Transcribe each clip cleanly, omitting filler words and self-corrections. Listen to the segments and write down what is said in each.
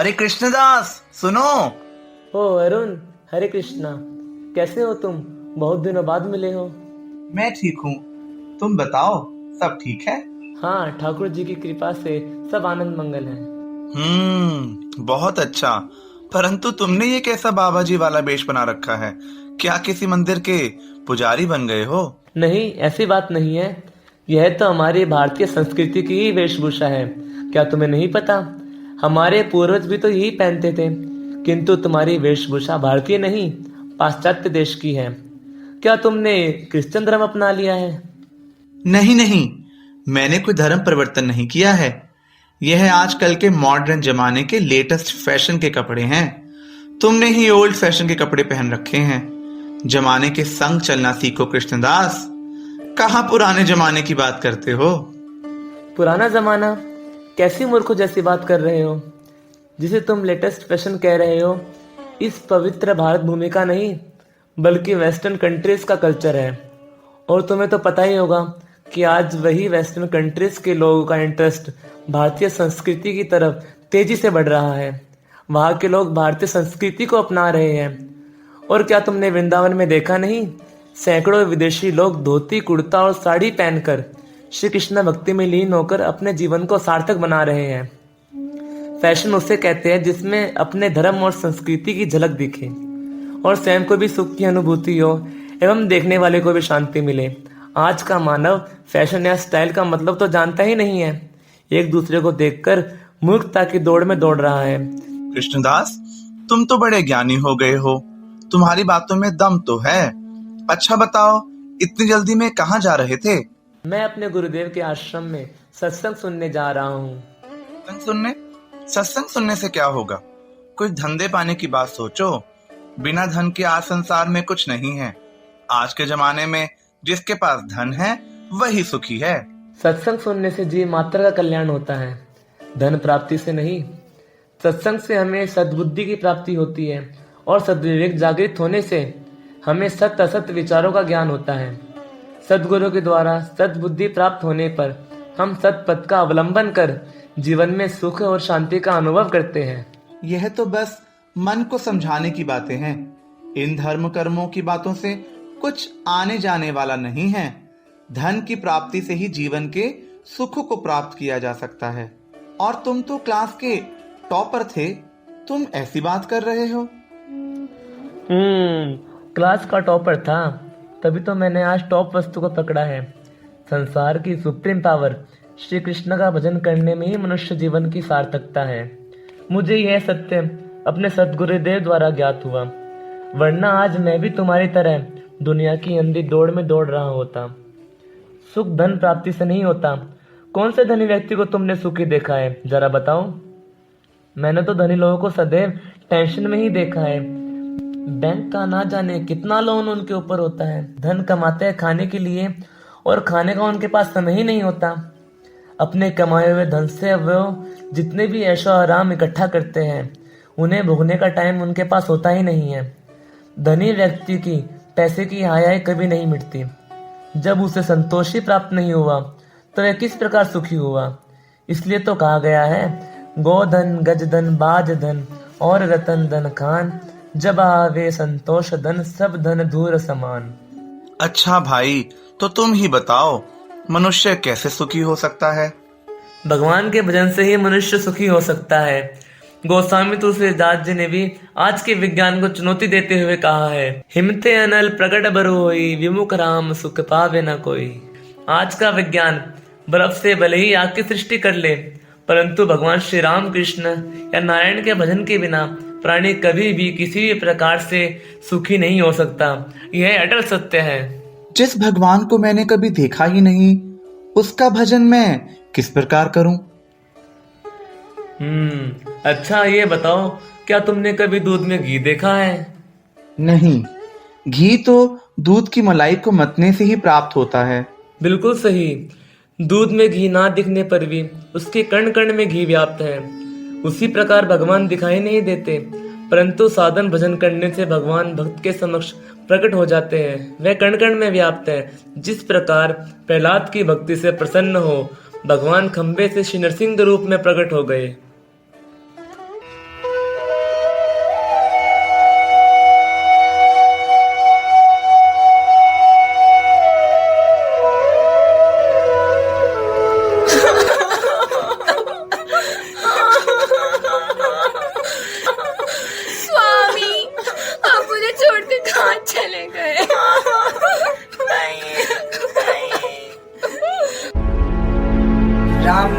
अरे कृष्णदास सुनो। ओ अरुण, हरे कृष्णा। कैसे हो तुम? बहुत दिनों बाद मिले हो। मैं ठीक हूँ, तुम बताओ, सब ठीक है? हाँ, ठाकुर जी की कृपा से सब आनंद मंगल है। बहुत अच्छा। परंतु तुमने ये कैसा बाबा जी वाला वेश बना रखा है? क्या किसी मंदिर के पुजारी बन गए हो? नहीं, ऐसी बात नहीं है। यह तो हमारी भारतीय संस्कृति की ही वेशभूषा है। क्या तुम्हें नहीं पता? हमारे पूर्वज भी तो यही पहनते थे। किंतु तुम्हारी वेशभूषा भारतीय नहीं, पाश्चात्य देश की है। क्या तुमने क्रिश्चियन धर्म अपना लिया है? नहीं नहीं, मैंने कोई धर्म परिवर्तन नहीं किया है। यह आजकल के मॉडर्न जमाने के लेटेस्ट फैशन के कपड़े हैं। तुमने ही ओल्ड फैशन के कपड़े पहन रखे हैं। जमाने के संग चलना सीखो कृष्णदास। कहाँ पुराने जमाने की बात करते हो? पुराना जमाना? कैसी मूर्खों जैसी बात कर रहे हो? जिसे तुम लेटेस्ट फैशन कह रहे हो, इस पवित्र भारत भूमि का नहीं, बल्कि वेस्टर्न कंट्रीज का कल्चर है। और तुम्हें तो पता ही होगा कि आज वही वेस्टर्न कंट्रीज के लोगों का इंटरेस्ट भारतीय संस्कृति की तरफ तेजी से बढ़ रहा है। वहाँ के लोग भारतीय संस्कृति को अपना रहे हैं। और क्या तुमने वृंदावन में देखा नहीं? सैकड़ों विदेशी लोग धोती कुर्ता और साड़ी पहनकर श्री कृष्ण भक्ति में लीन होकर अपने जीवन को सार्थक बना रहे हैं। फैशन उसे कहते हैं जिसमें अपने धर्म और संस्कृति की झलक दिखे और स्वयं को भी सुख की अनुभूति हो एवं देखने वाले को भी शांति मिले। आज का मानव फैशन या स्टाइल का मतलब तो जानता ही नहीं है। एक दूसरे को देखकर मूर्खता की दौड़ में दौड़ रहा है। कृष्णदास, तुम तो बड़े ज्ञानी हो गए हो। तुम्हारी बातों में दम तो है। अच्छा बताओ, इतनी जल्दी में कहाँ जा रहे थे? मैं अपने गुरुदेव के आश्रम में सत्संग सुनने जा रहा हूँ। सत्संग सुनने से क्या होगा? कुछ धंधे पाने की बात सोचो। बिना धन के आज संसार में कुछ नहीं है। आज के जमाने में जिसके पास धन है वही सुखी है। सत्संग सुनने से जीव मात्र का कल्याण होता है, धन प्राप्ति से नहीं। सत्संग से हमें सद्बुद्धि की प्राप्ति होती है और सद्विवेक जागृत होने से हमें सत्य असत्य विचारों का ज्ञान होता है। सद्गुरु के द्वारा सद्बुद्धि प्राप्त होने पर हम सत्पथ का अवलंबन कर जीवन में सुख और शांति का अनुभव करते हैं। यह तो बस मन को समझाने की बातें हैं। इन धर्म कर्मों की बातों से कुछ आने जाने वाला नहीं है। धन की प्राप्ति से ही जीवन के सुख को प्राप्त किया जा सकता है। और तुम तो क्लास के टॉपर थे, तुम ऐसी बात कर रहे हो? क्लास का टॉपर था, तभी तो मैंने आज टॉप वस्तु को पकड़ा है। संसार की सुप्रीम पावर श्री कृष्ण का भजन करने में ही मनुष्य जीवन की सार्थकता है। मुझे यह सत्य अपने सद्गुरुदेव द्वारा ज्ञात हुआ, वरना आज मैं भी तुम्हारी तरह दुनिया की अंधी दौड़ में दौड़ रहा होता। सुख धन प्राप्ति से नहीं होता। कौन से धनी व्यक्ति को तुमने सुखी देखा है, जरा बताओ? मैंने तो धनी लोगों को सदैव टेंशन में ही देखा है। बैंक का ना जाने कितना लोन उनके ऊपर होता है। धन कमाते हैं खाने के लिए और खाने का उनके पास समय ही नहीं होता। अपने कमाए हुए धन से वो जितने भी ऐशो आराम इकट्ठा करते हैं, उन्हें भोगने का टाइम उनके पास होता ही नहीं है। धनी व्यक्ति की पैसे की हाय कभी नहीं मिटती। जब उसे संतोष ही प्राप्त नहीं हुआ तो वह किस प्रकार सुखी हुआ? इसलिए तो कहा गया है, गोधन गजधन बाज धन और रतन धन खान, जब आवे संतोष धन सब धन धूर समान। अच्छा भाई, तो तुम ही बताओ, मनुष्य कैसे सुखी हो सकता है? भगवान के भजन से ही मनुष्य सुखी हो सकता है। गोस्वामी तुलसीदास जी ने भी आज के विज्ञान को चुनौती देते हुए कहा है, हिमते अनल प्रगट बरोई, विमुख राम सुख पावे न कोई। आज का विज्ञान बर्फ से भले ही आग की सृष्टि कर ले, परंतु भगवान श्री राम कृष्ण या नारायण के भजन के बिना प्राणी कभी भी किसी भी प्रकार से सुखी नहीं हो सकता। यह अटल सत्य है। जिस भगवान को मैंने कभी देखा ही नहीं, उसका भजन मैं किस प्रकार करूं? अच्छा ये बताओ, क्या तुमने कभी दूध में घी देखा है? नहीं, घी तो दूध की मलाई को मतने से ही प्राप्त होता है। बिल्कुल सही। दूध में घी ना दिखने पर भी उसके कण कण में घी व्याप्त है। उसी प्रकार भगवान दिखाई नहीं देते, परंतु साधन भजन करने से भगवान भक्त के समक्ष प्रकट हो जाते हैं। वे कण कण में व्याप्त है। जिस प्रकार प्रहलाद की भक्ति से प्रसन्न हो भगवान खंबे से श्री नरसिंह रूप में प्रकट हो गए।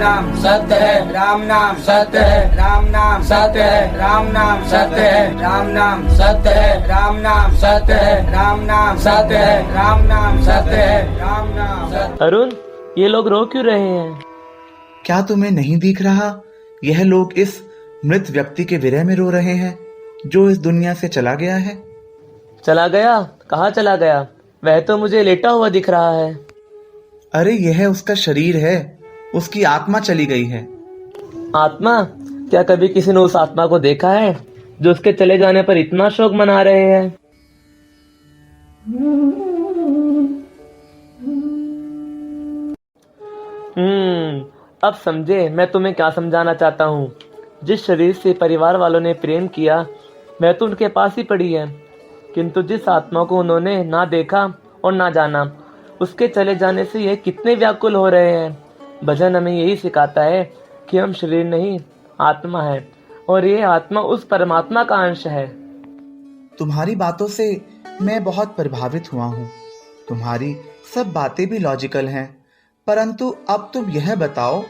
नाम सत्य है, राम नाम सत्य है, राम नाम सत्य है, राम नाम सत्य है, राम नाम सत्य है, राम नाम सत्य है, राम नाम सत्य है, राम नाम सत्य है, राम नाम सत्य। अरुण, ये लोग रो क्यों रहे हैं? क्या तुम्हें नहीं दिख रहा? यह लोग इस मृत व्यक्ति के विरह में रो रहे हैं जो इस दुनिया से चला गया है। चला गया? कहाँ चला गया? वह तो मुझे लेटा हुआ दिख रहा है। अरे यह उसका शरीर है, उसकी आत्मा चली गई है। आत्मा? क्या कभी किसी ने उस आत्मा को देखा है जो उसके चले जाने पर इतना शोक मना रहे हैं? अब समझे मैं तुम्हें क्या समझाना चाहता हूँ। जिस शरीर से परिवार वालों ने प्रेम किया वह तो उनके पास ही पड़ी है, किंतु जिस आत्मा को उन्होंने ना देखा और ना जाना, उसके चले जाने से ये कितने व्याकुल हो रहे हैं। भजन हमें यही सिखाता है कि हम शरीर नहीं आत्मा है, और ये आत्मा उस परमात्मा का अंश है। तुम्हारी बातों से मैं बहुत प्रभावित हुआ हूँ। तुम्हारी सब बातें भी लॉजिकल हैं, परंतु अब तुम यह बताओ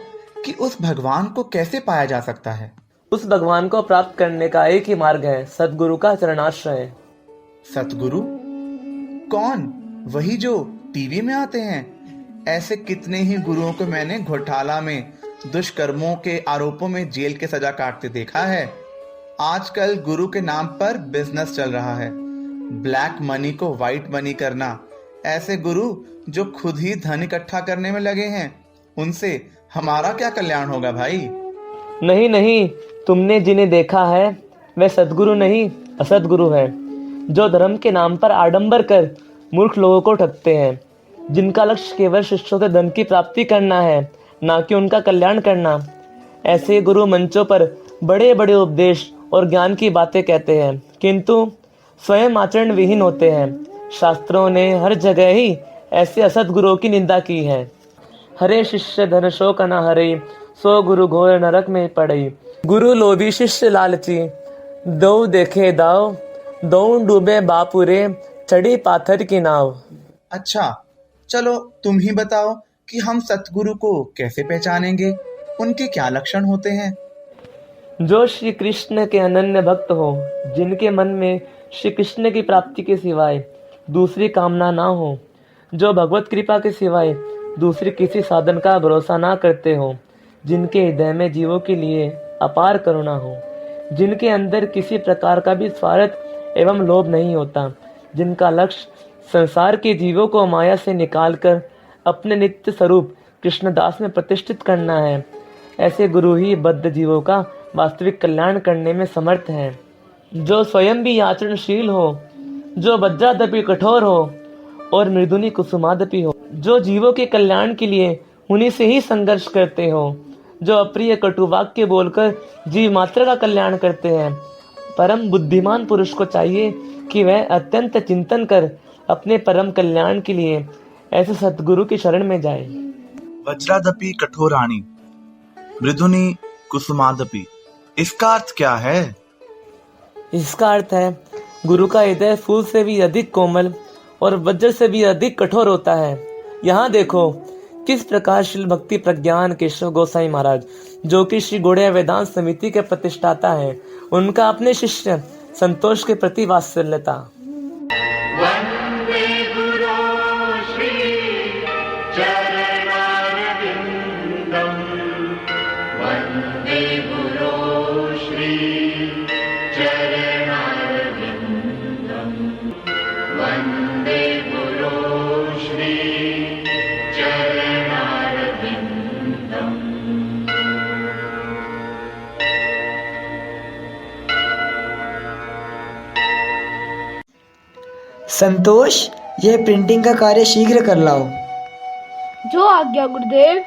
कि उस भगवान को कैसे पाया जा सकता है। उस भगवान को प्राप्त करने का एक ही मार्ग है, सद्गुरु का चरणाश्रय। सतगुरु? कौन? वही जो टीवी में आते हैं? ऐसे कितने ही गुरुओं को मैंने घोटाला में दुष्कर्मों के आरोपों में जेल के सजा काटते देखा है। आजकल गुरु के नाम पर बिजनेस चल रहा है, ब्लैक मनी को व्हाइट मनी करना। ऐसे गुरु जो खुद ही धन इकट्ठा करने में लगे हैं, उनसे हमारा क्या कल्याण होगा भाई? नहीं नहीं, तुमने जिन्हें देखा है वे सद्गुरु नहीं असद्गुरु है, जो धर्म के नाम पर आडंबर कर मूर्ख लोगों को ठगते हैं, जिनका लक्ष्य केवल शिष्यों से धन की प्राप्ति करना है, ना कि उनका कल्याण करना। ऐसे गुरु मंचों पर बड़े बड़े उपदेश और ज्ञान की बातें कहते हैं, किंतु स्वयं आचरण विहीन होते हैं। शास्त्रों ने हर जगह ही ऐसे असद्गुरुओं की निंदा की है। हरे शिष्य धन शोक न हरे, सो गुरु घोर नरक में पड़ई। गुरु लोभी शिष्य लालची, दो देखे दाव, दो डूबे बापुरे, चढ़ी पाथर की नाव। अच्छा, चलो तुम ही बताओ कि हम सतगुरु को कैसे पहचानेंगे? उनके क्या लक्षण होते हैं? जो श्री कृष्ण के अनन्य भक्त हो, जिनके मन में श्री कृष्ण की प्राप्ति के सिवाय दूसरी कामना ना हो, जो भगवत कृपा के सिवाय दूसरी किसी साधन का भरोसा ना करते हो, जिनके हृदय में जीवों के लिए अपार करुणा हो, जिनके अंदर किसी प्रकार का भी स्वार्थ एवं लोभ नहीं होता, जिनका लक्ष्य संसार के जीवों को माया से निकालकर अपने नित्य स्वरूप कृष्णदास में प्रतिष्ठित करना है, ऐसे गुरु ही बद्ध जीवों का वास्तविक कल्याण करने में समर्थ हैं। जो स्वयं भी आचरणशील हो, जो वज्रादपि कठोर हो और मृदुनी कुसुमादपि हो, जो जीवों के कल्याण के लिए उन्हीं से ही संघर्ष करते हो, जो अप्रिय कटु वाक्य बोलकर जीव मात्र का कल्याण करते हैं। परम बुद्धिमान पुरुष को चाहिए कि वह अत्यंत चिंतन कर अपने परम कल्याण के लिए ऐसे सतगुरु की शरण में जाए। वज्रादपि कठोराणी, मृदुनी कुसुमादपि, इसका अर्थ क्या है? इसका अर्थ है गुरु का हृदय फूल से भी अधिक कोमल और वज्र से भी अधिक कठोर होता है। यहाँ देखो किस प्रकार श्री भक्ति प्रज्ञान केशव गोसाई महाराज, जो कि श्री गौड़िया वेदांत समिति के प्रतिष्ठाता है, उनका अपने शिष्य संतोष के प्रति वात्सल्यता। संतोष, यह प्रिंटिंग का कार्य शीघ्र कर लाओ। जो आज्ञा गुरुदेव।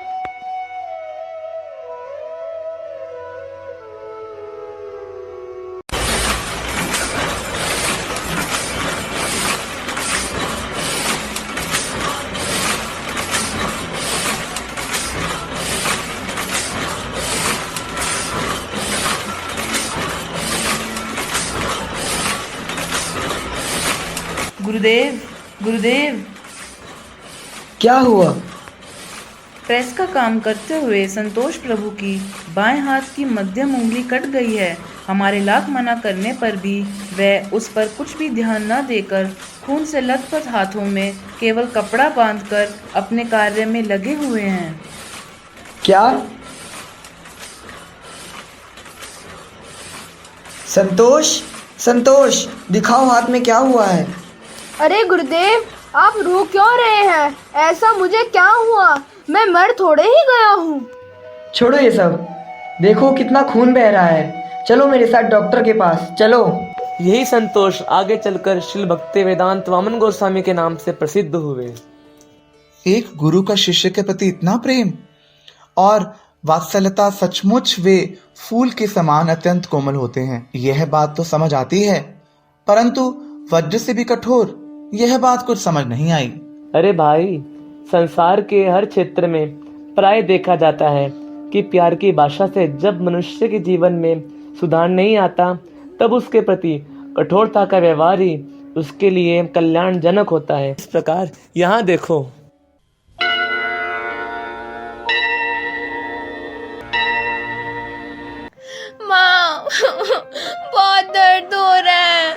गुरुदेव, गुरुदेव। क्या हुआ? प्रेस का काम करते हुए संतोष प्रभु की बाएं हाथ की मध्यम उंगली कट गई है। हमारे लाख मना करने पर भी वह उस पर कुछ भी ध्यान न देकर खून से लथपथ हाथों में केवल कपड़ा बांधकर अपने कार्य में लगे हुए हैं। क्या? संतोष, संतोष, दिखाओ हाथ में क्या हुआ है। अरे गुरुदेव, आप रो क्यों रहे हैं? ऐसा मुझे क्या हुआ? मैं मर थोड़े ही गया हूँ। छोड़ो ये सब, देखो कितना खून बह रहा है। चलो मेरे साथ डॉक्टर के पास चलो। यही संतोष आगे चलकर श्रील भक्ति वेदांत वामन गोस्वामी के नाम से प्रसिद्ध हुए। एक गुरु का शिष्य के प्रति इतना प्रेम और वात्सल्यता, सचमुच वे फूल के समान अत्यंत कोमल होते हैं। यह बात तो समझ आती है, परंतु वज्र से भी कठोर, यह बात कुछ समझ नहीं आई। अरे भाई, संसार के हर क्षेत्र में प्राय देखा जाता है कि प्यार की भाषा से जब मनुष्य के जीवन में सुधार नहीं आता, तब उसके प्रति कठोरता का व्यवहार ही उसके लिए कल्याणजनक होता है। इस प्रकार यहाँ देखो। माँ, बहुत दर्द हो रहा है।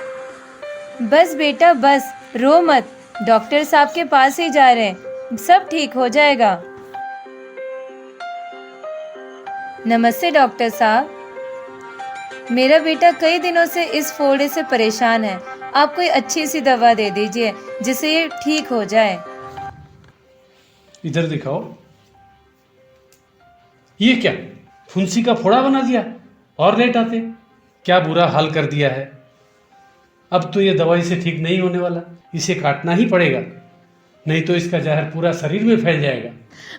बस बेटा बस, रो मत। डॉक्टर साहब के पास ही जा रहे हैं, सब ठीक हो जाएगा। नमस्ते डॉक्टर साहब, मेरा बेटा कई दिनों से इस फोड़े से परेशान है। आप कोई अच्छी सी दवा दे दीजिए जिससे ये ठीक हो जाए। इधर दिखाओ। ये क्या, फुंसी का फोड़ा बना दिया? और लेट आते। क्या बुरा हाल कर दिया है। अब तो ये दवाई से ठीक नहीं होने वाला, इसे काटना ही पड़ेगा, नहीं तो इसका जहर पूरा शरीर में फैल जाएगा।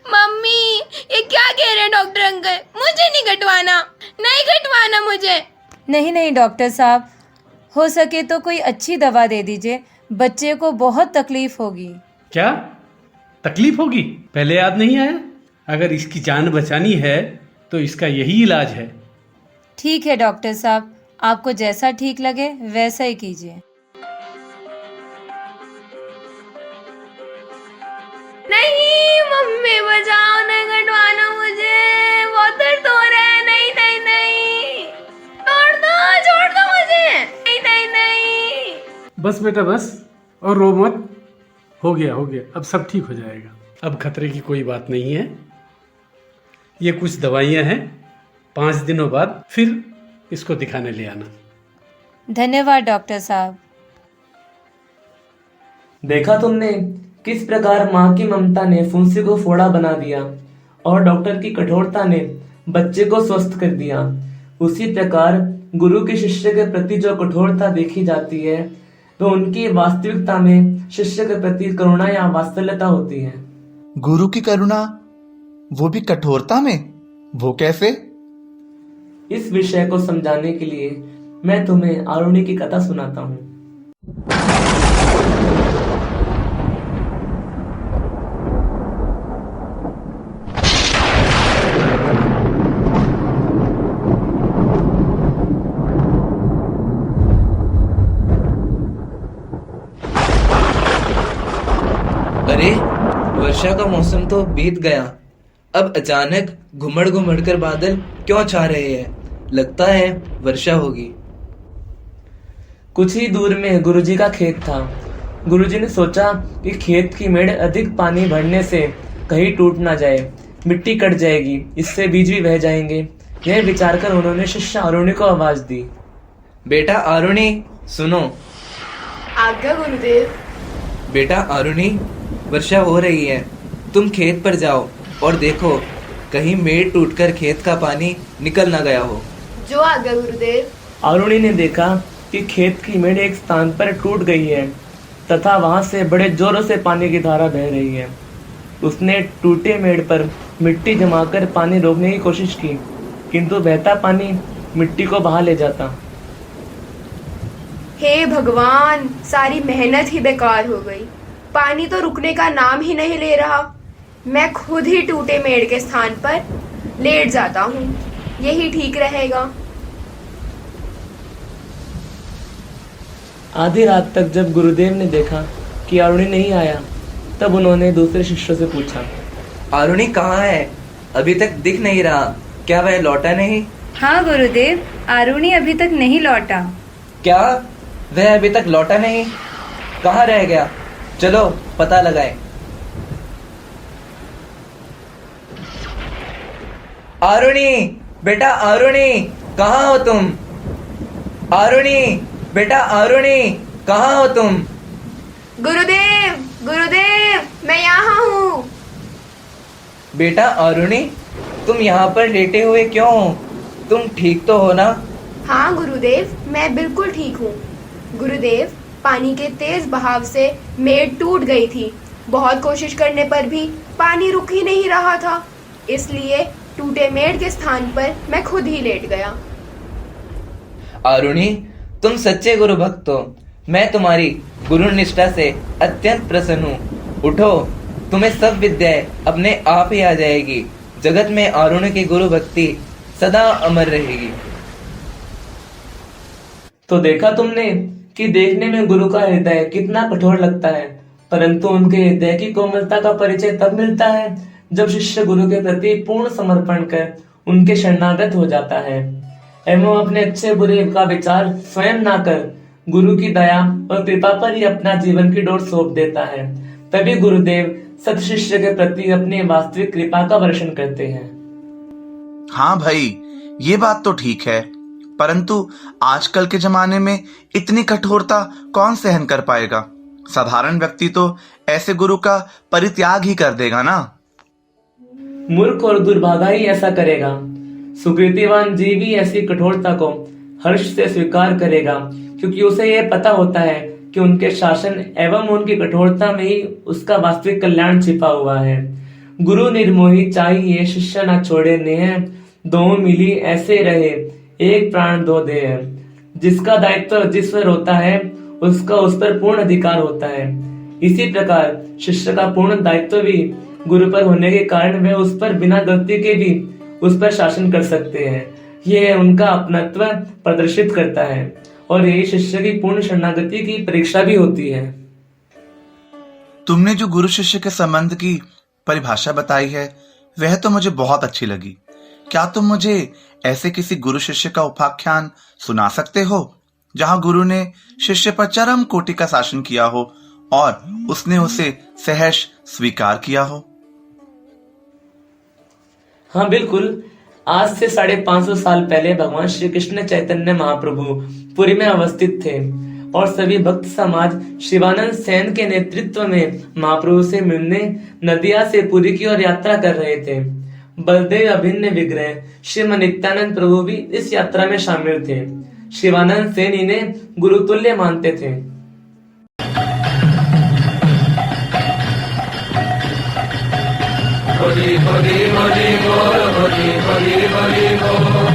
मम्मी, ये क्या कह रहे हैं डॉक्टर अंकल? मुझे नहीं कटवाना, नहीं कटवाना मुझे। नहीं नहीं डॉक्टर साहब, हो सके तो कोई अच्छी दवा दे दीजिए, बच्चे को बहुत तकलीफ होगी। क्या तकलीफ होगी? पहले याद नहीं आया? अगर इसकी जान बचानी है तो इसका यही इलाज है। ठीक है डॉक्टर साहब, आपको जैसा ठीक लगे वैसा ही कीजिए। नहीं मम्मी, बचाओ, नहीं कटवाना मुझे, बहुत दर्द हो रहा है। नहीं नहीं नहीं, छोड़ दो मुझे। नहीं नहीं नहीं। बस बेटा बस, और रो मत। हो गया, अब सब ठीक हो जाएगा। अब खतरे की कोई बात नहीं है। ये कुछ दवाइयाँ हैं, 5 दिनों बाद फिर इसको दिखाने ले आना। धन्यवाद डॉक्टर साहब। देखा तुमने किस प्रकार माँ की ममता ने फुंसी को फोड़ा बना दिया और डॉक्टर की कठोरता ने बच्चे को स्वस्थ कर दिया। उसी प्रकार गुरु के शिष्य के प्रति जो कठोरता देखी जाती है, तो उनकी वास्तविकता में शिष्य के प्रति करुणा या वात्सल्यता होती है। गुरु की करुणा, वो भी कठोरता में? वो कैसे? इस विषय को समझाने के लिए मैं तुम्हें आरुणि की कथा सुनाता हूँ। अरे, वर्षा का मौसम तो बीत गया। अब अचानक घुमड़ घुमड़ कर बादल क्यों छा रहे हैं? लगता है वर्षा होगी। कुछ ही दूर में गुरुजी का खेत था। गुरुजी ने सोचा कि खेत की मेड़ अधिक पानी भरने से कहीं टूट ना जाए, मिट्टी कट जाएगी, इससे बीज भी बह जाएंगे। यह विचार कर उन्होंने शिष्य आरुणि को आवाज दी। बेटा आरुणि, सुनो। आज्ञा गुरुदेव। बेटा आरुणि, वर्षा हो रही है, तुम खेत पर जाओ और देखो कहीं मेड़ टूटकर खेत का पानी निकल ना गया हो। जो आज्ञा गुरुदेव। आरुणि ने देखा कि खेत की मेड़ एक स्थान पर टूट गई है तथा वहां से बड़े जोरों से पानी की धारा बह रही है। उसने टूटे मेड़ पर मिट्टी जमाकर पानी रोकने की कोशिश की, किंतु बहता पानी मिट्टी को बहा ले जाता। हे भगवान, सारी मेहनत ही बेकार हो गई। पानी तो रुकने का नाम ही नहीं ले रहा। मैं खुद ही टूटे मेड़ के स्थान पर लेट जाता हूँ, यही ठीक रहेगा। आधी रात तक जब गुरुदेव ने देखा कि आरुणि नहीं आया, तब उन्होंने दूसरे शिष्यों से पूछा, आरुणि कहाँ है? अभी तक दिख नहीं रहा। क्या वह लौटा नहीं? हाँ गुरुदेव, आरुणि अभी तक नहीं लौटा। क्या वह अभी तक लौटा नहीं? कहाँ रह गया? चलो पता लगाएं। आरुणि, बेटा आरुणि, कहाँ हो तुम? आरुणि, बेटा आरुणि, कहाँ हो तुम? गुरुदेव, गुरुदेव, मैं यहाँ हूँ। बेटा आरुणि, तुम यहाँ पर लेटे हुए क्यों हो? तुम ठीक तो हो ना? हाँ गुरुदेव, मैं बिल्कुल ठीक हूँ। गुरुदेव, पानी के तेज बहाव से मेड़ टूट गई थी। बहुत कोशिश करने पर भी पानी रुक ही नहीं रहा था, इसलिए टूटे मेड़ के स्थान पर मैं खुद ही लेट गया। आरुणि, तुम सच्चे गुरु भक्त हो। मैं तुम्हारी गुरु निष्ठा से अत्यंत प्रसन्न हूँ। उठो, तुम्हें सब विद्याएं अपने आप ही आ जाएगी। जगत में आरुणि की गुरु भक्ति सदा अमर रहेगी। तो देखा तुमने कि देखने में गुरु का हृदय कितना कठोर लगता है, परंतु उनके हृदय की कोमलता का परिचय तब मिलता है जब शिष्य गुरु के प्रति पूर्ण समर्पण कर उनके शरणागत हो जाता है एवं अपने अच्छे बुरे का विचार स्वयं ना कर गुरु की दया और कृपा पर ही अपना जीवन की डोर सौंप देता है। तभी गुरुदेव सत शिष्य के प्रति अपनी वास्तविक कृपा का वर्षण करते हैं। हाँ भाई, ये बात तो ठीक है, परंतु आजकल के जमाने में इतनी कठोरता कौन सहन कर पाएगा? साधारण व्यक्ति तो ऐसे गुरु का परित्याग ही कर देगा ना। मूर्ख और दुर्भागा ही ऐसा करेगा। सुकृतिवान जीव ही ऐसी कठोरता को हर्ष से स्वीकार करेगा, क्योंकि उसे यह पता होता है कि उनके शासन एवं उनकी कठोरता में ही उसका वास्तविक कल्याण छिपा हुआ है। गुरु निर्मोही चाहिए शिष्य न छोड़े नेह, दो मिली ऐसे रहे एक प्राण दो देह। जिसका दायित्व जिस पर होता है उसका उस पर पूर्ण अधिकार होता है। इसी प्रकार शिष्य का पूर्ण दायित्व भी गुरु पर होने के कारण वे उस पर बिना गलती के भी उस पर शासन कर सकते हैं। यह उनका अपनत्व प्रदर्शित करता है और यही शिष्य की पूर्ण शरणागति की परीक्षा भी होती है। तुमने जो गुरु शिष्य के संबंध की परिभाषा बताई है वह तो मुझे बहुत अच्छी लगी। क्या तुम मुझे ऐसे किसी गुरु शिष्य का उपाख्यान सुना सकते हो जहां गुरु ने शिष्य पर चरम कोटि का शासन किया हो और उसने उसे सहर्ष स्वीकार किया हो? हाँ बिल्कुल। आज से 550 साल पहले भगवान श्री कृष्ण चैतन्य महाप्रभु पुरी में अवस्थित थे और सभी भक्त समाज शिवानंद सेन के नेतृत्व में महाप्रभु से मिलने नदिया से पुरी की ओर यात्रा कर रहे थे। बलदेव अभिन्न विग्रह श्रीमद नित्यानंद प्रभु भी इस यात्रा में शामिल थे। शिवानंद सेन इन्हें गुरुतुल्य मानते थे। हरि हरि हरि बोल, हरि हरि हरि बोल।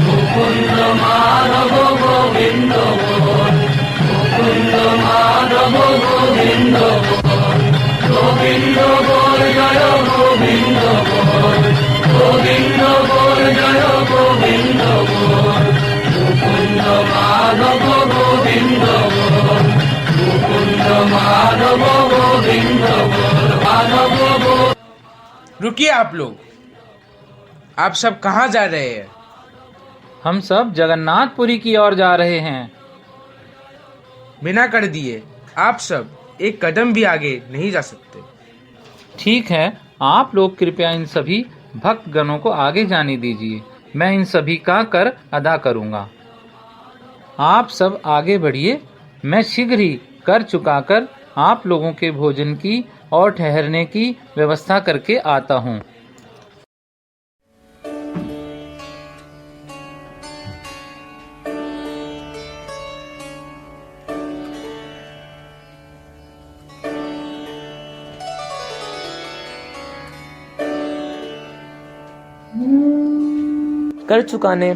मुकुंद माधव गोविंद बोल, मुकुंद माधव गोविंद बोल। गोविंद बोल जय गोविंद बोल, गोविंद बोल जय गोविंद बोल। मुकुंद माधव गोविंद बोल, मुकुंद माधव गोविंद बोल, माधव बोल। रुकिए आप लोग, आप सब कहाँ जा रहे हैं? हम सब जगन्नाथपुरी की ओर जा रहे हैं। बिना कर दिए आप सब एक कदम भी आगे नहीं जा सकते। ठीक है, आप लोग कृपया इन सभी भक्त गणों को आगे जाने दीजिए। मैं इन सभी का कर अदा करूंगा। आप सब आगे बढ़िए। मैं शीघ्र ही कर चुकाकर आप लोगों के भोजन की और ठहरने की व्यवस्था करके आता हूँ। कर चुकाने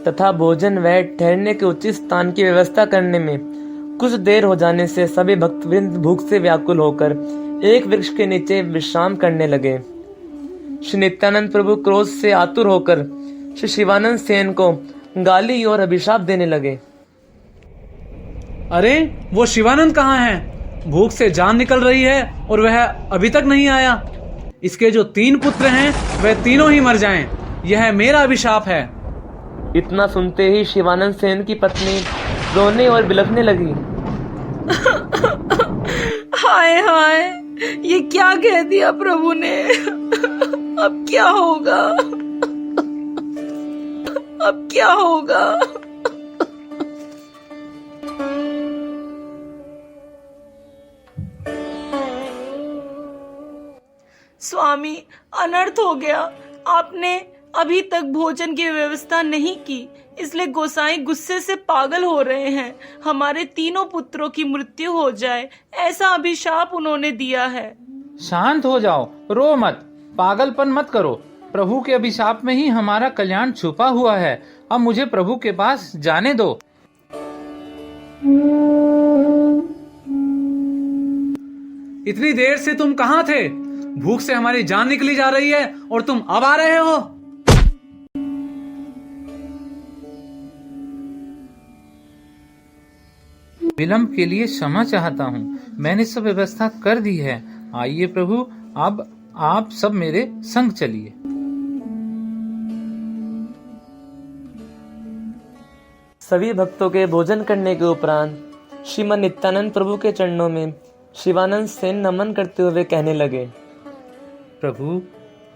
तथा भोजन व ठहरने के उचित स्थान की व्यवस्था करने में कुछ देर हो जाने से सभी भक्तवृंद भूख से व्याकुल होकर एक वृक्ष के नीचे विश्राम करने लगे। श्री नित्यानंद प्रभु क्रोध से आतुर होकर श्री शिवानंद सेन को गाली और अभिशाप देने लगे। अरे वो शिवानंद कहाँ है? भूख से जान निकल रही है और वह अभी तक नहीं आया। इसके जो 3 पुत्र हैं वह तीनों ही मर जाएं। यह मेरा अभिशाप है। इतना सुनते ही शिवानंद सेन की पत्नी रोने और बिलखने लगी। हाय हाय, ये क्या कह दिया प्रभु ने। अब क्या होगा, अब क्या होगा। स्वामी, अनर्थ हो गया। आपने अभी तक भोजन की व्यवस्था नहीं की, इसलिए गोसाई गुस्से से पागल हो रहे हैं। हमारे तीनों पुत्रों की मृत्यु हो जाए, ऐसा अभिशाप उन्होंने दिया है। शांत हो जाओ, रो मत, पागलपन मत करो। प्रभु के अभिशाप में ही हमारा कल्याण छुपा हुआ है। अब मुझे प्रभु के पास जाने दो। इतनी देर से तुम कहाँ थे? भूख से हमारी जान निकली जा रही है और तुम अब आ रहे हो। विलंब के लिए क्षमा चाहता हूँ। मैंने सब व्यवस्था कर दी है। आइए प्रभु, अब आप सब मेरे संग चलिए। सभी भक्तों के भोजन करने के उपरांत श्रीमद नित्यानंद प्रभु के चरणों में शिवानंद सेन नमन करते हुए कहने लगे, प्रभु,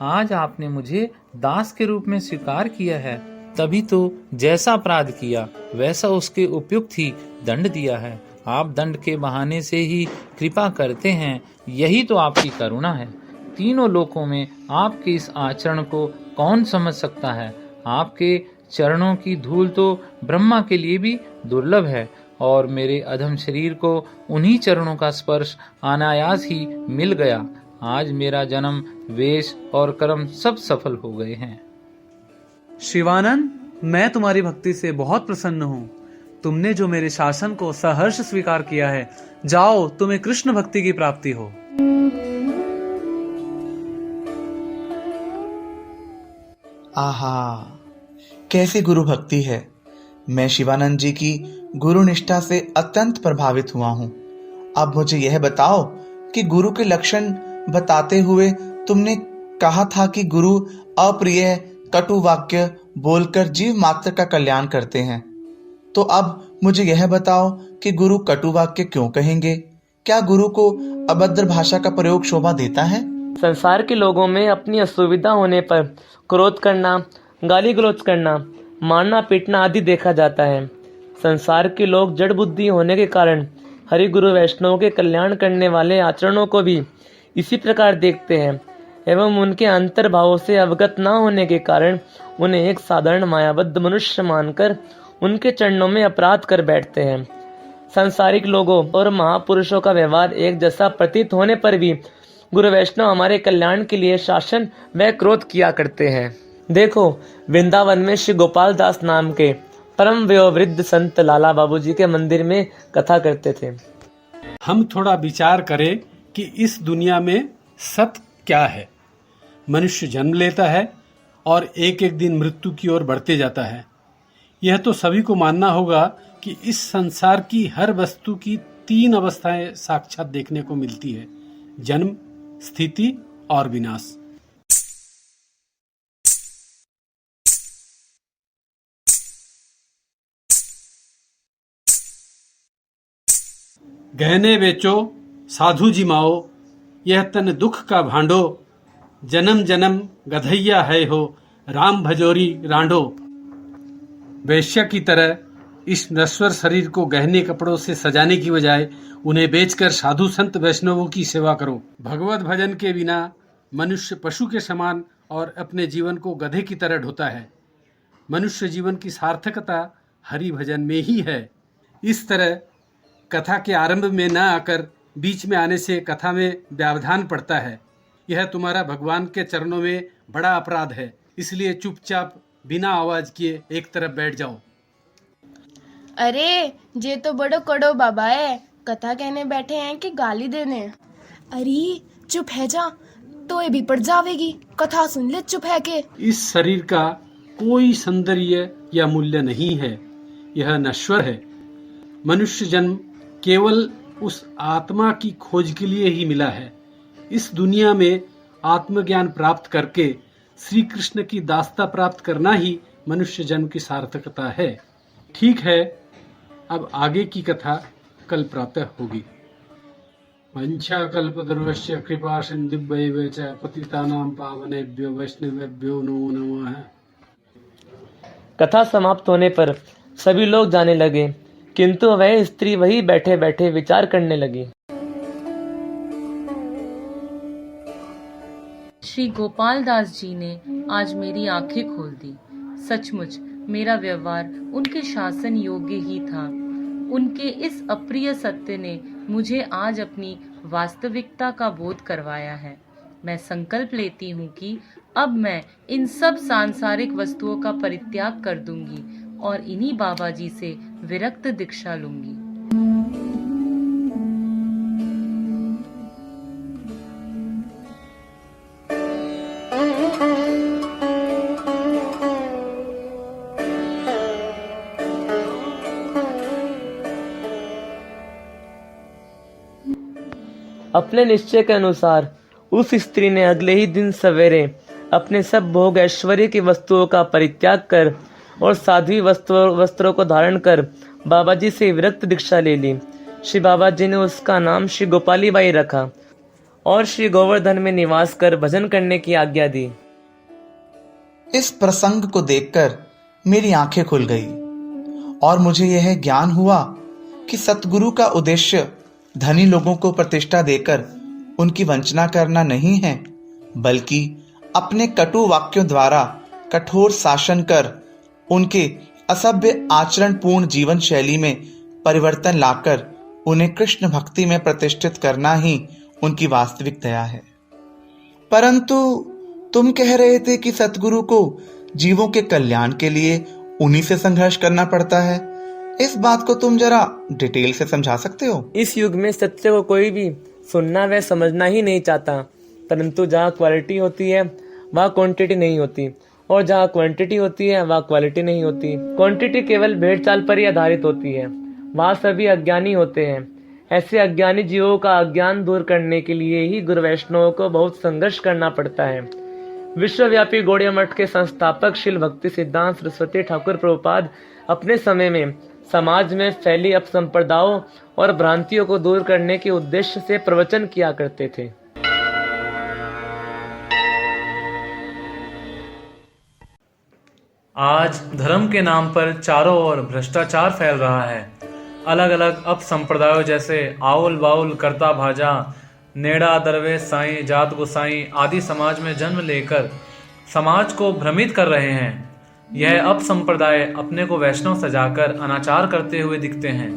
आज आपने मुझे दास के रूप में स्वीकार किया है, तभी तो जैसा अपराध किया वैसा उसके उपयुक्त ही दंड दिया है। आप दंड के बहाने से ही कृपा करते हैं, यही तो आपकी करुणा है। तीनों लोकों में आपके इस आचरण को कौन समझ सकता है। आपके चरणों की धूल तो ब्रह्मा के लिए भी दुर्लभ है, और मेरे अधम शरीर को उन्हीं चरणों का स्पर्श अनायास ही मिल गया। आज मेरा जन्म, वेश और कर्म सब सफल हो गए हैं। शिवानंद, मैं तुम्हारी भक्ति से बहुत प्रसन्न हूँ। तुमने जो मेरे शासन को सहर्ष स्वीकार किया है, जाओ, तुम्हें कृष्ण भक्ति की प्राप्ति हो। आहा, कैसी गुरु भक्ति है। मैं शिवानंद जी की गुरु निष्ठा से अत्यंत प्रभावित हुआ हूँ। अब मुझे यह बताओ कि गुरु के लक्षण बताते हुए तुमने कहा था कि गुरु अप्रिय कटु वाक्य बोलकर जीव मात्र का कल्याण करते हैं। तो अब मुझे यह बताओ कि गुरु कटु वाक्य क्यों कहेंगे? क्या गुरु को अभद्र भाषा का प्रयोग शोभा देता है? संसार के लोगों में अपनी असुविधा होने पर क्रोध करना, गाली गलौज करना, मारना पीटना आदि देखा जाता है। संसार के लोग जड़ बुद्धि होने के कारण हरि गुरु वैष्णव के कल्याण करने वाले आचरणों को भी इसी प्रकार देखते हैं, एवं उनके अंतर्भावों से अवगत न होने के कारण उन्हें एक साधारण मायाबद्ध मनुष्य मानकर उनके चरणों में अपराध कर बैठते हैं। सांसारिक लोगों और महापुरुषों का व्यवहार एक जैसा प्रतीत होने पर भी गुरु वैष्णव हमारे कल्याण के लिए शासन व क्रोध किया करते हैं। देखो, वृंदावन में श्री गोपाल दास नाम के परम वयोवृद्ध संत लाला बाबूजी के मंदिर में कथा करते थे। हम थोड़ा विचार करें कि इस दुनिया में सत्य क्या है। मनुष्य जन्म लेता है और एक एक दिन मृत्यु की ओर बढ़ते जाता है। यह तो सभी को मानना होगा कि इस संसार की हर वस्तु की 3 अवस्थाएं साक्षात देखने को मिलती है: जन्म, स्थिति और विनाश। गहने बेचो, साधु जिमाओ, यह तन दुख का भांडो। जन्म जन्म गधैया है हो, राम भजोरी रांडो। वैश्य की तरह इस नश्वर शरीर को गहने कपड़ों से सजाने की बजाय उन्हें बेचकर साधु संत वैष्णवों की सेवा करो। भगवत भजन के बिना मनुष्य पशु के समान और अपने जीवन को गधे की तरह ढोता है। मनुष्य जीवन की सार्थकता हरि भजन में ही है। इस तरह कथा के आरंभ में न आकर बीच में आने से कथा में व्यवधान पड़ता है। यह तुम्हारा भगवान के चरणों में बड़ा अपराध है, इसलिए चुपचाप बिना आवाज किए एक तरफ बैठ जाओ। अरे ये तो बड़ो कड़ो बाबा है, कथा कहने बैठे हैं कि गाली देने। अरे चुप है जा, तो ये भी पड़ जावेगी, कथा सुन ले चुप है के। इस शरीर का कोई सौंदर्य या मूल्य नहीं है, यह नश्वर है। मनुष्य जन्म केवल उस आत्मा की खोज के लिए ही मिला है। इस दुनिया में आत्मज्ञान प्राप्त करके श्री कृष्ण की दास्ता प्राप्त करना ही मनुष्य जन्म की सार्थकता है। ठीक है, अब आगे की कथा कल प्रातः होगी। वंशाकल्पतरुश्च कृपा सिन्धुभ्यैव च पतितानां पावनेभ्यो वैष्णवेभ्यो नमो नमः। कथा समाप्त होने पर सभी लोग जाने लगे, किंतु वह स्त्री वही बैठे बैठे विचार करने लगी। श्री गोपाल दास जी ने आज मेरी आंखें खोल दी। सचमुच मेरा व्यवहार उनके शासन योग्य ही था। उनके इस अप्रिय सत्य ने मुझे आज अपनी वास्तविकता का बोध करवाया है। मैं संकल्प लेती हूँ कि अब मैं इन सब सांसारिक वस्तुओं का परित्याग कर दूंगी और इन्हीं बाबा जी से विरक्त दीक्षा लूंगी। अपने निश्चय के अनुसार उस स्त्री ने अगले ही दिन सवेरे अपने सब भोग ऐश्वर्य की वस्तुओं का परित्याग कर और साध्वी वस्त्रों को धारण कर बाबा जी से विरक्त दीक्षा ले ली। श्री बाबा जी ने उसका नाम श्री गोपाली बाई रखा और श्री गोवर्धन में निवास कर भजन करने की आज्ञा दी। इस प्रसंग को देखकर मेरी आंखें खुल गई और मुझे यह ज्ञान हुआ कि सतगुरु का उद्देश्य धनी लोगों को प्रतिष्ठा देकर उनकी वंचना करना नहीं है, बल्कि अपने कटु वाक्यों द्वारा कठोर शासन कर उनके असभ्य आचरण पूर्ण जीवन शैली में परिवर्तन लाकर उन्हें कृष्ण भक्ति में प्रतिष्ठित करना ही उनकी वास्तविक दया है। परंतु तुम कह रहे थे कि सतगुरु को जीवों के कल्याण के लिए उन्हीं से संघर्ष करना पड़ता है। इस बात को तुम जरा डिटेल से समझा सकते हो? इस युग में सत्य को कोई भी सुनना व समझना ही नहीं चाहता, परंतु जहाँ क्वालिटी होती है वहाँ क्वांटिटी नहीं होती और जहाँ क्वांटिटी होती है वहाँ क्वालिटी नहीं होती। क्वांटिटी केवल भेड़ चाल पर ही आधारित होती है, वहाँ सभी अज्ञानी होते हैं। ऐसे अज्ञानी जीवों का अज्ञान दूर करने के लिए ही गुरु वैष्णवों को बहुत संघर्ष करना पड़ता है। विश्वव्यापी गौड़िया मठ के संस्थापक श्रील भक्ति सिद्धांत सरस्वती ठाकुर प्रभुपाद अपने समय में समाज में फैली अपसंप्रदायों और भ्रांतियों को दूर करने के उद्देश्य से प्रवचन किया करते थे। आज धर्म के नाम पर चारों ओर भ्रष्टाचार फैल रहा है। अलग अलग अपसंप्रदायों जैसे आउल बाउल करता भाजा, नेड़ा दरवेश साईं, जात गोसाई आदि समाज में जन्म लेकर समाज को भ्रमित कर रहे हैं। यह अपसंप्रदाय अपने को वैष्णव सजाकर अनाचार करते हुए दिखते हैं।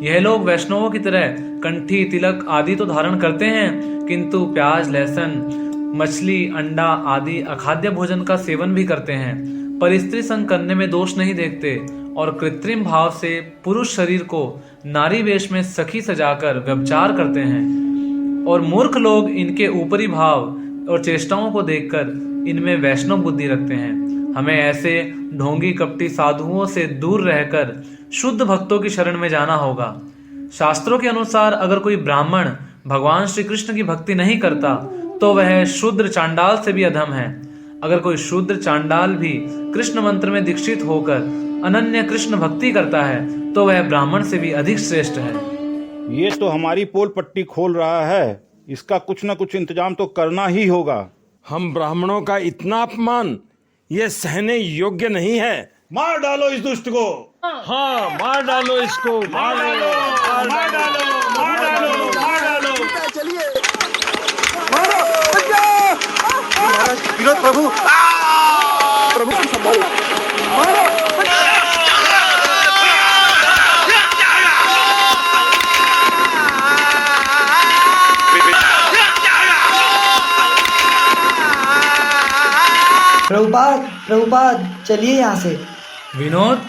यह लोग वैष्णवों की तरह कंठी, तिलक आदि तो धारण करते हैं, किंतु प्याज, लहसुन, मछली, अंडा आदि अखाद्य भोजन का सेवन भी करते हैं। पर स्त्री संग करने में दोष नहीं देखते और कृत्रिम भाव से पुरुष शरीर को नारी वेश में सखी सजाकर व्यभिचार करते हैं। और मूर्ख लोग इनके ऊपरी भाव और चेष्टाओं को देखकर इनमें वैष्णव बुद्धि रखते हैं। हमें ऐसे ढोंगी कपटी साधुओं से दूर रहकर शुद्ध भक्तों की शरण में जाना होगा। शास्त्रों के अनुसार अगर कोई ब्राह्मण भगवान श्री कृष्ण की भक्ति नहीं करता तो वह शूद्र चांडाल से भी अधम है। अगर कोई शूद्र चांडाल भी कृष्ण मंत्र में दीक्षित होकर अनन्य कृष्ण भक्ति करता है तो वह ब्राह्मण से भी अधिक श्रेष्ठ है। ये तो हमारी पोल पट्टी खोल रहा है, इसका कुछ न कुछ इंतजाम तो करना ही होगा। हम ब्राह्मणों का इतना अपमान ये सहने योग्य नहीं है। मार डालो इस दुष्ट को। हाँ, मार डालो इसको, मार डालो, मार डालो, मार डालो, मार डालो। चलिए मारो, विनोद प्रभु, प्रभु संभालो, मारो। प्रभुपाद चलिए यहाँ से। विनोद,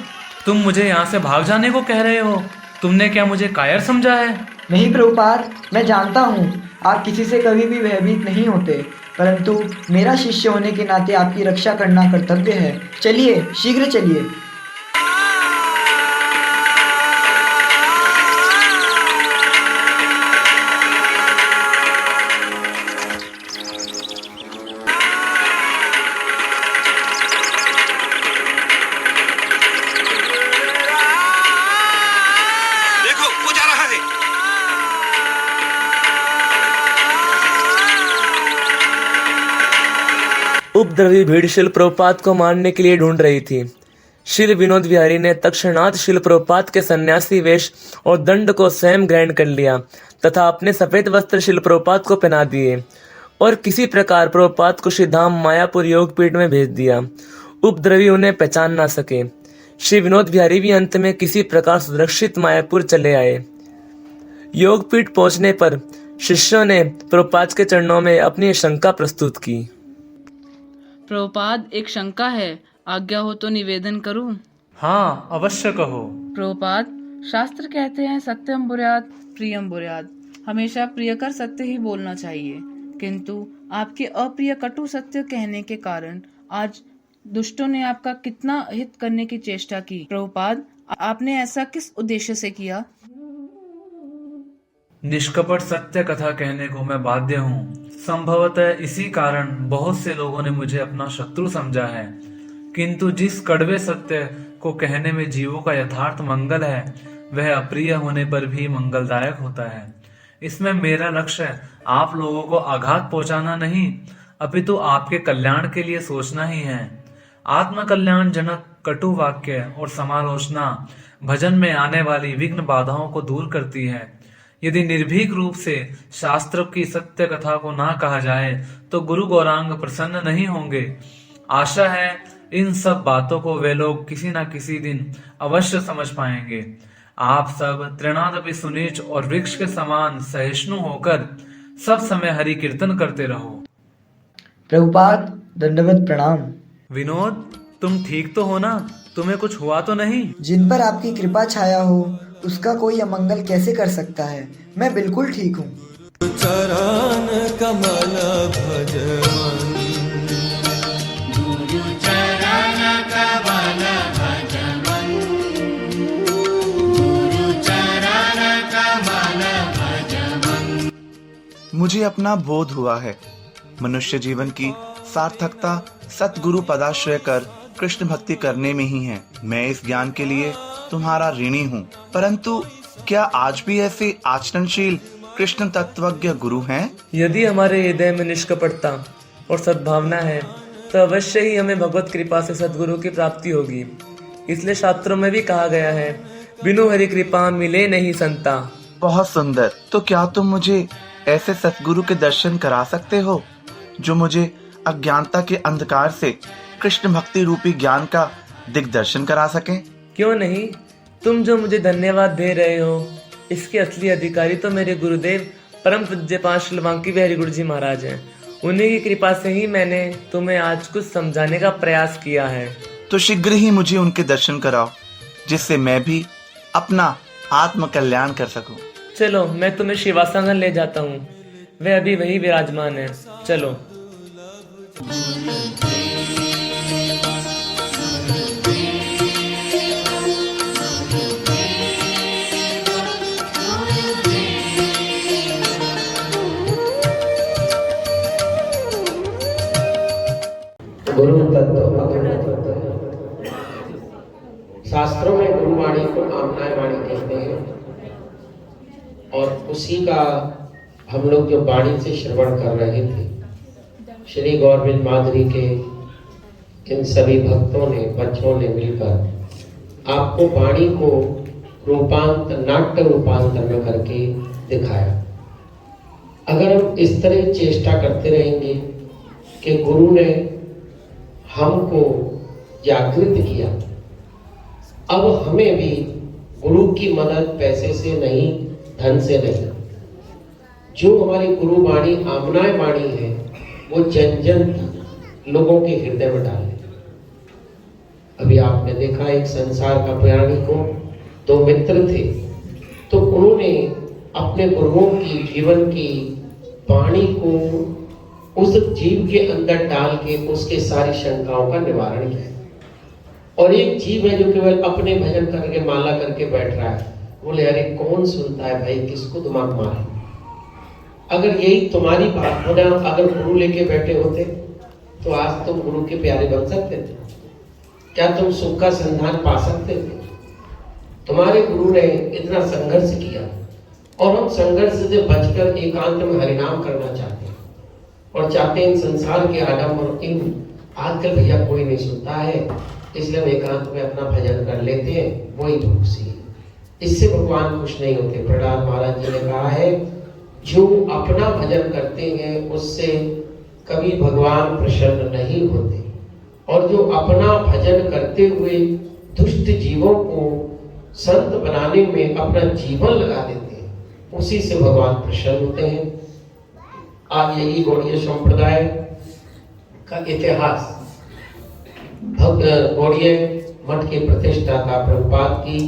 तुम मुझे यहाँ से भाग जाने को कह रहे हो? तुमने क्या मुझे कायर समझा है? नहीं प्रभुपाद, मैं जानता हूँ आप किसी से कभी भी भयभीत नहीं होते, परंतु मेरा शिष्य होने के नाते आपकी रक्षा करना कर्तव्य है। चलिए, शीघ्र चलिए। उपद्रवी भीड़ शिल प्रभुपाद को मारने के लिए ढूंढ रही थी। श्री विनोद विहारी ने तत्क्षणात शिल प्रभुपाद के सन्यासी वेश और दंड को स्वयं ग्रहण कर लिया तथा अपने सफेद वस्त्र शिल प्रभुपाद को पहना दिए और किसी प्रकार प्रभुपाद को श्रीधाम मायापुर योगपीठ में भेज दिया। उपद्रवी उन्हें पहचान ना सके। श्री विनोद विहारी भी अंत में किसी प्रकार सुरक्षित मायापुर चले आए। योगपीठ पहुंचने पर शिष्यों ने प्रभुपाद के चरणों में अपनी शंका प्रस्तुत की। प्रभुपाद, एक शंका है, आज्ञा हो तो निवेदन करूं? हाँ, अवश्य कहो। प्रभुपाद, शास्त्र कहते हैं सत्यम बुर्यात प्रियम बुर्यात, हमेशा प्रियकर सत्य ही बोलना चाहिए, किंतु आपके अप्रिय कटु सत्य कहने के कारण आज दुष्टों ने आपका कितना हित करने की चेष्टा की। प्रभुपाद, आपने ऐसा किस उद्देश्य से किया? निष्कपट सत्य कथा कहने को मैं बाध्य हूँ। संभवतः इसी कारण बहुत से लोगों ने मुझे अपना शत्रु समझा है, किंतु जिस कड़वे सत्य को कहने में जीवों का यथार्थ मंगल है, वह अप्रिय होने पर भी मंगलदायक होता है। इसमें मेरा लक्ष्य आप लोगों को आघात पहुंचाना नहीं, अपितु आपके कल्याण के लिए सोचना ही है। आत्म कल्याण जनक कटु वाक्य और समालोचना भजन में आने वाली विघ्न बाधाओं को दूर करती है। यदि निर्भीक रूप से शास्त्र की सत्य कथा को ना कहा जाए तो गुरु गौरांग प्रसन्न नहीं होंगे। आशा है इन सब बातों को वे लोग किसी न किसी दिन अवश्य समझ पाएंगे। आप सब तृणादपि सुनीच और वृक्ष के समान सहिष्णु होकर सब समय हरि कीर्तन करते रहो। प्रभुपाद, दंडवत प्रणाम। विनोद, तुम ठीक तो हो ना? तुम्हें कुछ हुआ तो नहीं? जिन पर आपकी कृपा छाया हो उसका कोई अमंगल कैसे कर सकता है? मैं बिल्कुल ठीक हूँ। चरण कमल भज मन, गुरु चरण कमल भज मन, गुरु चरण कमल भज मन। मुझे अपना बोध हुआ है। मनुष्य जीवन की सार्थकता सतगुरु पदाश्रय कर कृष्ण भक्ति करने में ही है। मैं इस ज्ञान के लिए तुम्हारा ऋणी हूँ, परंतु क्या आज भी ऐसे आचरणशील कृष्ण तत्वज्ञ गुरु हैं? यदि हमारे हृदय में निष्कपटता और सद्भावना है तो अवश्य ही हमें भगवत कृपा से सद्गुरु की प्राप्ति होगी। इसलिए शास्त्रों में भी कहा गया है, बिनु हरि कृपा मिले नहीं संता। बहुत सुंदर। तो क्या तुम मुझे ऐसे सतगुरु के दर्शन करा सकते हो जो मुझे अज्ञानता के अंधकार से कृष्ण भक्ति रूपी ज्ञान का दिग्दर्शन करा सकें? क्यों नहीं। तुम जो मुझे धन्यवाद दे रहे हो, इसके असली अधिकारी तो मेरे गुरुदेव परम पूज्यपाद श्री बांकी बिहारी गुरु जी महाराज हैं। उन्हीं की कृपा से ही मैंने तुम्हें आज कुछ समझाने का प्रयास किया है। तो शीघ्र ही मुझे उनके दर्शन कराओ, जिससे मैं भी अपना आत्म कल्याण कर सकूं। चलो, मैं तुम्हें शिवासांगन ले जाता हूँ, वे अभी वही विराजमान है। चलो। गुरु तत्व अखंड तत्व है। शास्त्रों में गुरुवाणी को आमनाय वाणी कहते हैं, और उसी का हम लोग जो वाणी से श्रवण कर रहे थे, श्री गोविंद माधुरी के इन सभी भक्तों ने, बच्चों ने मिलकर आपको वाणी को नाट्य रूपांतर में करके दिखाया। अगर हम इस तरह चेष्टा करते रहेंगे कि गुरु ने हमको जागृत किया, अब हमें भी गुरु की मदद पैसे से नहीं, धन से नहीं, जो हमारी गुरु वाणी आमनाय वाणी है वो जन जन लोगों के हृदय में डाले। अभी आपने देखा एक संसार का प्राणी को दो मित्र थे, तो उन्होंने अपने गुरुओं की जीवन की वाणी को उस जीव के अंदर डाल के उसके सारी शंकाओं का निवारण किया। और एक जीव है जो केवल अपने भजन करके माला करके बैठ रहा है, बोले अरे कौन सुनता है भाई, किसको दिमाग मारे। अगर यही तुम्हारी बात होना, अगर गुरु लेके बैठे होते तो आज तुम गुरु के प्यारे बन सकते थे? क्या तुम सुख का संधान पा सकते थे? तुम्हारे गुरु ने इतना संघर्ष किया, और हम संघर्ष से बचकर एकांत में हरिनाम करना चाहते हैं, और चाहते हैं इन संसार के आडम्बर, इन आजकल भैया कोई नहीं सुनता है, इसलिए हम एकांत में अपना भजन कर लेते हैं, वही भक्ति है। इससे भगवान खुश नहीं होते। प्रहलाद महाराज जी ने कहा है, जो अपना भजन करते हैं उससे कभी भगवान प्रसन्न नहीं होते, और जो अपना भजन करते हुए दुष्ट जीवों को संत बनाने में अपना जीवन लगा देते हैं, उसी से भगवान प्रसन्न होते हैं। आज यही गौड़ीय संप्रदाय का इतिहास, गौड़ीय मठ के प्रतिष्ठाता प्रभुपाद की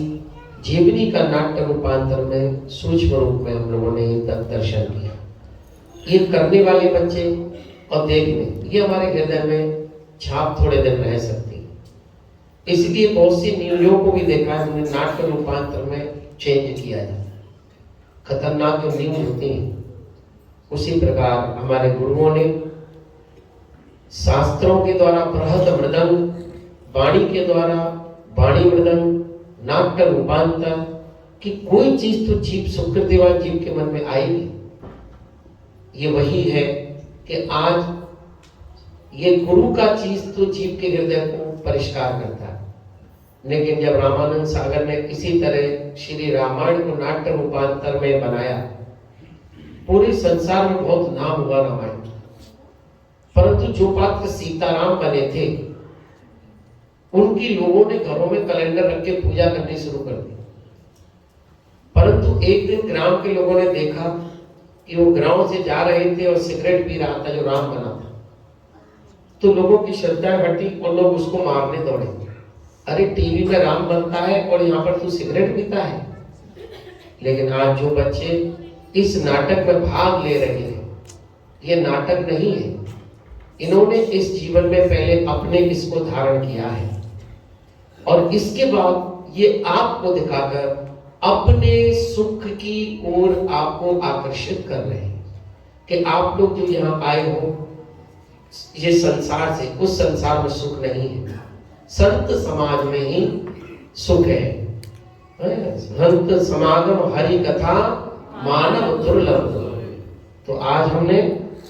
जीवनी का नाट्य रूपांतर में सूक्ष्म रूप में हम लोगों ने दर्शन किया। ये करने वाले बच्चे और देखने, ये हमारे हृदय में छाप थोड़े दिन रह सकती है। इसलिए बहुत सी न्यूज़ों को भी देखा है हमने, नाट्य रूपांतर में चेंज किया जाता है। खतरनाक जो न्यूज़ होती है, उसी प्रकार हमारे गुरुओं ने शास्त्रों के द्वारा बृहद मृदंग, वाणी के द्वारा वाणी मृदंग, नाट्य रूपांतर कि कोई चीज तो जीव सुकृतिवान जीव के मन में आएगी। ये वही है कि आज ये गुरु का चीज तो जीव के हृदय को परिष्कार करता है, लेकिन जब रामानंद सागर ने इसी तरह श्री रामायण को नाट्य रूपांतर में बनाया, पूरे संसार में बहुत नाम हुआ रामायण। परंतु जो पात्र सीताराम बने थे, उनकी लोगों ने घरों में कैलेंडर रख के पूजा करनी शुरू कर दी। परंतु एक दिन ग्राम के लोगों ने देखा कि वो ग्राम से जा रहे थे और सिगरेट पी रहा था जो राम बना था। तो लोगों की श्रद्धा घटी और लोग उसको मारने दौड़े। अरे टीवी में राम बनता है और यहाँ पर तू सिगरेट पीता है। लेकिन आज जो बच्चे इस नाटक में भाग ले रहे हैं, ये नाटक नहीं है। इन्होंने इस जीवन में पहले अपने इसको धारण किया है और इसके बाद ये आपको दिखाकर अपने सुख की ओर आपको आकर्षित कर रहे हैं कि आप लोग जो यहाँ आए हो, ये संसार से, उस संसार में सुख नहीं है, संत समाज में ही सुख है। संत समागम हरि कथा मानव दुर्लभ। तो आज हमने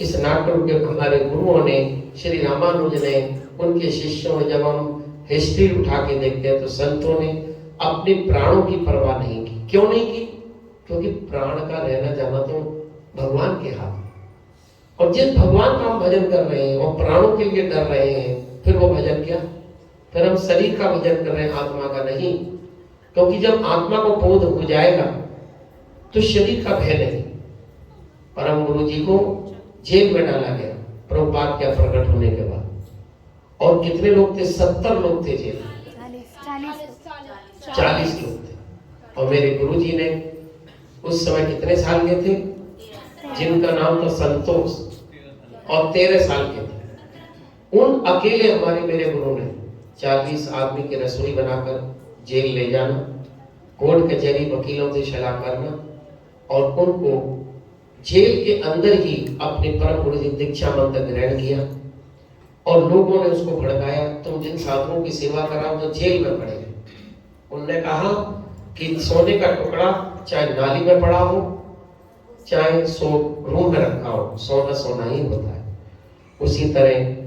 इस नाटक के हमारे गुरुओं ने, श्री रामानुज ने, उनके शिष्यों ने, जब हम हिस्ट्री उठा के देखते हैं तो संतों ने अपने प्राणों की परवाह नहीं की। क्यों नहीं की? क्योंकि प्राण का रहना जाना तो भगवान के हाथ। और जिस भगवान का हम भजन कर रहे हैं और प्राणों के लिए डर रहे हैं, फिर वो भजन क्या? फिर हम शरीर का भजन कर रहे हैं, आत्मा का नहीं। क्योंकि जब आत्मा को बोध हो जाएगा तो शरीर का भय नहीं। परम गुरु जी को जेल में डाला गया प्रभुपाद के प्रकट होने के बाद, और कितने लोग थे? 70 लोग थे जेल, 40 लोग थे। और मेरे गुरु जी ने उस समय कितने साल के थे? जिनका नाम था संतोष, और 13 साल के थे। उन अकेले हमारे मेरे गुरु ने 40 आदमी की रसोई बनाकर जेल ले जाना, कोर्ट कचहरी वकीलों से सलाह करना, और उनको जेल के अंदर ही अपने परम गुरु जी दीक्षा मंत्र ग्रहण किया। और लोगों ने उसको भड़काया, तुम जिन साधुओं की सेवा कराओ तो जेल में पड़ेगा। उन्होंने कहा कि सोने का टुकड़ा चाहे नाली में पड़ा हो, चाहे रूम में रखा हो, सोना सोना ही होता है। उसी तरह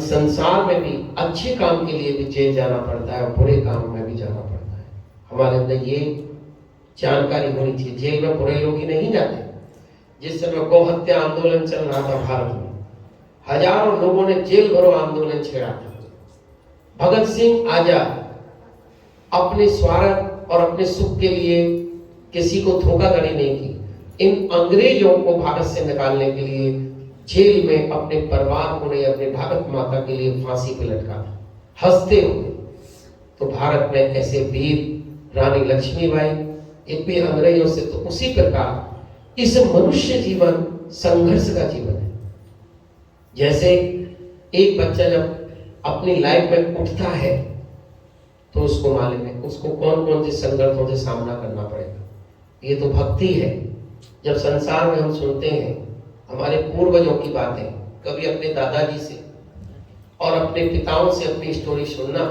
संसार में भी अच्छे काम के लिए भी जेल जाना पड़ता है और बुरे काम में भी जाना पड़ता है। हमारे अंदर ये जानकारी होनी चाहिए। जेल में बुरे लोग ही नहीं जाते। जिस समय गौ हत्या आंदोलन चल रहा था भारत में, हजारों लोगों ने जेल भरो आंदोलन छेड़ा था। भगत सिंह आजाद अपने स्वार्थ और अपने सुख के लिए किसी को धोखाधड़ी नहीं की। इन अंग्रेजों को भारत से निकालने के लिए जेल में अपने परिवार को नहीं, अपने भारत माता के लिए फांसी पे लटका था, हंसते हुए। तो भारत में ऐसे वीर, रानी लक्ष्मीबाई, एक भी अंग्रेजों से। तो उसी प्रकार इस मनुष्य जीवन संघर्ष का जीवन है। जैसे एक बच्चा जब अपनी लाइफ में उठता है तो उसको मालूम है उसको कौन कौन से संघर्षों से सामना करना पड़ेगा। ये तो भक्ति है। जब संसार में हम सुनते हैं हमारे पूर्वजों की बातें, कभी अपने दादाजी से और अपने पिताओं से अपनी स्टोरी सुनना,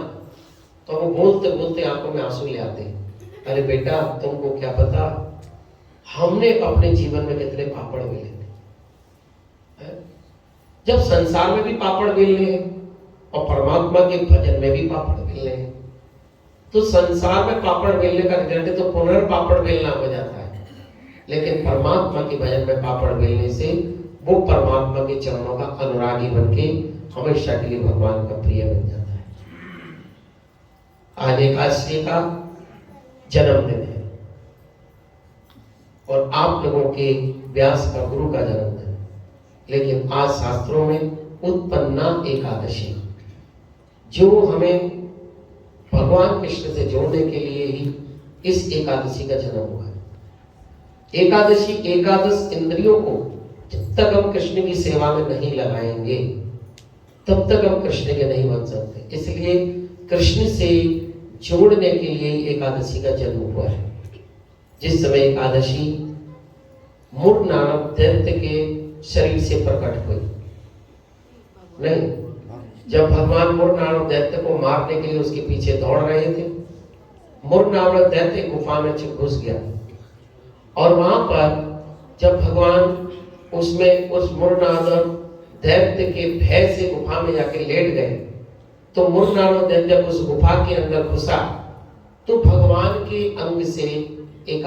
तो वो बोलते बोलते आंखों में आंसू ले आते हैं। अरे बेटा, तुमको क्या पता हमने अपने जीवन में कितने पापड़ बेले थे। जब संसार में भी पापड़ बेलने हैं और परमात्मा के भजन में भी पापड़ बेलने हैं। तो संसार में पापड़ बेलने का रिजल्ट तो पुनर्पापड़ बेलना हो जाता है, लेकिन परमात्मा के भजन में पापड़ बेलने से वो परमात्मा के चरणों का अनुरागी बन के हमेशा के लिए भगवान का प्रिय बन जाता है। आज एकादशी का जन्मदिन है और आप लोगों के व्यास का गुरु का जन्मदिन है, लेकिन आज शास्त्रों में उत्पन्ना एकादशी, जो हमें भगवान कृष्ण से जोड़ने के लिए ही इस एकादशी का जन्म हुआ है। एकादशी एकादश इंद्रियों को जब तक हम कृष्ण की सेवा में नहीं लगाएंगे तब तक हम कृष्ण के नहीं बन सकते। इसलिए कृष्ण से जोड़ने के लिए एकादशी का जन्म हुआ है। जिस समय एकादशी मूर नामक दैत्य के शरीर से प्रकट हुई, नहीं, जब भगवान मूर नामक दैत्य को मारने के लिए उसके पीछे दौड़ रहे थे, मूर नामक दैत्य गुफा में घुस गया और वहां पर जब भगवान उसमें उस मूर नामक दैत्य के भय से गुफा में जाके लेट गए, तो मूर नामक दैत्य जब उस गुफा के अंदर घुसा तो भगवान के अंग से एक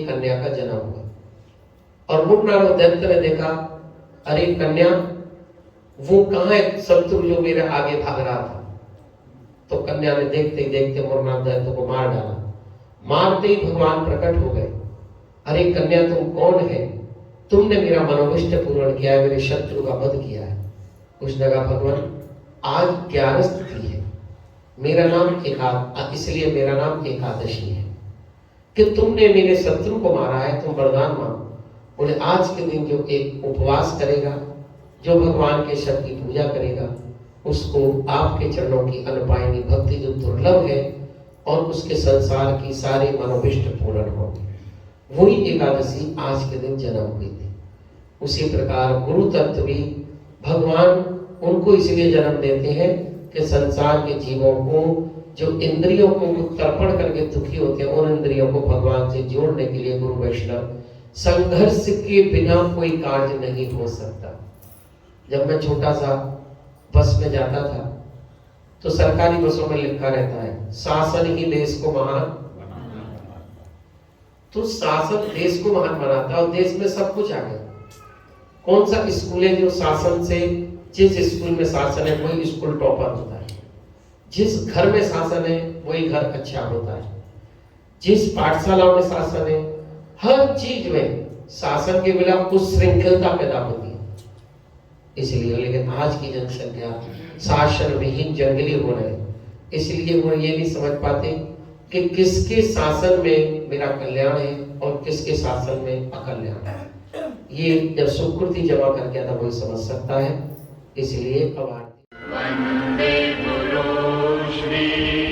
कन्या का जन्म हुआ और मूर नामक दैत्य ने देखा, अरे कन्या वो कहाँ है शत्रु जो मेरे आगे भाग रहा था। तो कन्या ने देखते ही देखते मूर नामक दैत्य को मार डाला। मारते ही भगवान प्रकट हो गए, अरे कन्या तुम कौन है, तुमने मेरा मनोविष्ट पूर्ण किया है, मेरे शत्रु का वध किया है। उसने कहा भगवान आज 11 तिथि है, मेरा नाम इसलिए मेरा नाम एकादशी है कि तुमने मेरे शत्रु को मारा है, तुम वरदान मांगो। बोले आज के दिन जो एक उपवास करेगा, जो भगवान के शब्द की पूजा करेगा, उसको आपके चरणों की अनुपायनी भक्ति जो दुर्लभ है और उसके संसार की सारी मनोभिष्ट पूर्ण होगी। वही एकादशी आज के दिन जन्म हुई थी। उसी प्रकार गुरु तत्व भी भगवान उनको इसलिए जन्म देते हैं कि संसार के जीवों को जो इंद्रियों को तर्पण करके दुखी होते हैं, उन इंद्रियों को भगवान से जोड़ने के लिए गुरु वैष्णव संघर्ष के बिना कोई कार्य नहीं हो सकता। जब मैं छोटा सा बस में जाता था तो सरकारी बसों में लिखा रहता है शासन ही देश को महान, तो शासन देश को महान बनाता है और देश में सब कुछ आ गया। कौन सा स्कूल है जो शासन से, जिस स्कूल में शासन है वही स्कूल टॉपर होता है, जिस घर में शासन है वही घर अच्छा होता है, जिस पाठशाला में शासन है, हर चीज में शासन के बिना कुछ श्रृंखलता पैदा होती है। इसलिए लेकिन आज की जनसंख्या शासन विहीन जंगली हो रहे हैं, इसलिए वो ये नहीं समझ पाते कि किसके शासन में मेरा कल्याण है और किसके शासन में अकल्याण है। ये जब सुकृति जमा करके आता वही समझ सकता है। इसलिए अब वंदे गुरु श्री